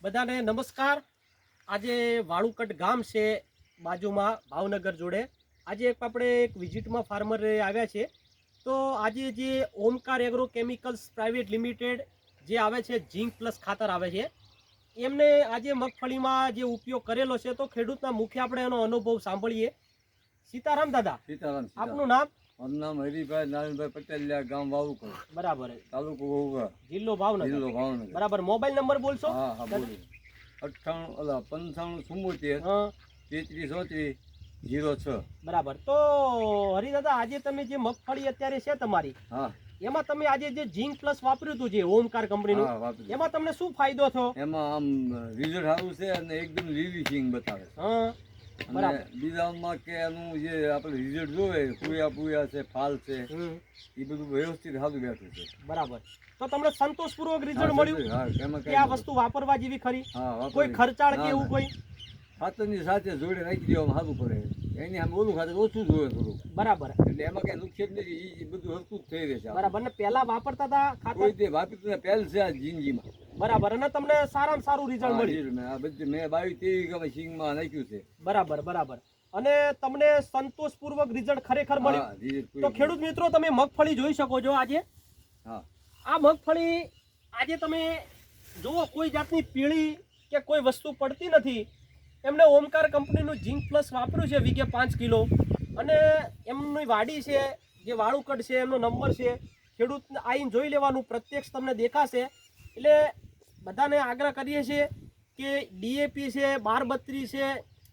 બધાને નમસ્કાર। આજે વાળુકટ ગામ છે બાજુમાં ભાવનગર જોડે। આજે આપણે એક વિઝિટમાં ફાર્મર આવ્યા છે। તો આજે જે Omkar agro chemicals private limited જે આવે છે ઝીંક પ્લસ ખાતર આવે છે, એમને આજે મગફળીમાં જે ઉપયોગ કરેલો છે, તો ખેડૂતના મુખે આપણે એનો અનુભવ સાંભળીએ। સીતારામ દાદા, સીતારામ। આપનું નામ? મારું નામ હરિભાઈ નારાયણભાઈ પટેલિયા, ગામ વાળુકટ, બરાબર, તાલુકો ઘોઘા, જિલ્લો ભાવનગર, ભાવનગર। બરાબર। મોબાઈલ નંબર બોલશો? હા હા બોલો। 95 હા 33 34 06। બરાબર। તો હરી દાદા, આજે તમે જે મગફળી અત્યારે છે તમારી, હા એમાં તમે આજે જે ઝીંક પ્લસ વાપર્યું હતું, જે ઓમકાર કંપનીનું, હા વાપર્યું। એમાં તમને શું ફાયદો થયો? એમાં આમ રિઝલ્ટ સારું છે અને એકદમ લીલી સિંગ બતાવે છે। હા અને બરાબર। બીજામાં કે એનું જે આપણે રિઝલ્ટ જોવે, પૂયા છે, ફાલ છે, એ બધું વ્યવસ્થિત સારું બેઠું છે। બરાબર। તો તમને સંતોષપૂર્વક હા, રિઝલ્ટ મળ્યું હા, એમાં કે આ વસ્તુ વાપરવા જેવી ખરી? હા કોઈ ખર્ચાળ કે ના, એવું ના। કોઈ? ખાતરની સાથે જોડે રાખી દેવામાં સારું પડે। એની આમ ઓલું ખાતર ઓછું જોવે થોડું, બરાબર એટલે એમાં કઈ નુકસાન નથી, એ બધું હરકું જ થઈ રહેશે। બરાબર। ને પહેલા વાપરતા હતા ખાતર? કોઈ તે વાપરી પહેલ છે આ જિંદગીમાં। બરાબર। અને તમને સારામાં સારું રિઝલ્ટ હા, મળ્યું? મેં આ બધું મેં 22-23 સિંગમાં નાખ્યું છે। બરાબર બરાબર। અને તમને સંતોષપૂર્વક રિઝલ્ટ ખરેખર મળ્યું? હા, result તો પૂરું ખેડૂત મિત્રો, તમે મગફળી જોઈ શકો છો આજે। હા આ મગફળી આજે તમે જુઓ, કોઈ જાતની પીળી કે કોઈ વસ્તુ પડતી નથી। એમને ઓમકાર કંપનીનું ઝીંક પ્લસ વાપર્યું છે વીઘે 5 કિલો। અને એમની વાડી છે જે વાળુકટ છે, એમનો નંબર છે, ખેડૂત આવીને જોઈ લેવાનું, પ્રત્યક્ષ તમને દેખાશે। એટલે બધાને આગ્રહ કરીએ છીએ કે ડીએપી છે, 12-32 છે,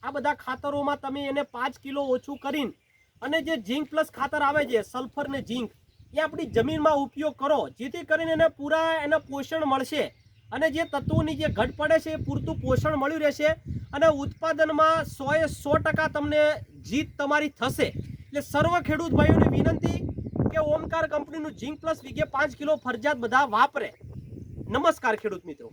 આ બધા ખાતરોમાં તમે એને 5 કિલો ઓછું કરીને અને જે ઝીંક પ્લસ ખાતર આવે છે, સલ્ફર ને ઝીંક, એ આપણી જમીનમાં ઉપયોગ કરો, જેથી કરીને એને પૂરા એને પોષણ મળશે અને જે તત્વોની જે ઘટ પડે છે એ પૂરતું પોષણ મળ્યું રહેશે અને ઉત્પાદનમાં 100% તમને જીત તમારી થશે। એટલે સર્વ ખેડૂત ભાઈઓને વિનંતી કે ઓમકાર કંપનીનું ઝીંક પ્લસ વીઘે 5 કિલો ફરજિયાત બધા વાપરે। નમસ્કાર ખેડૂત મિત્રો।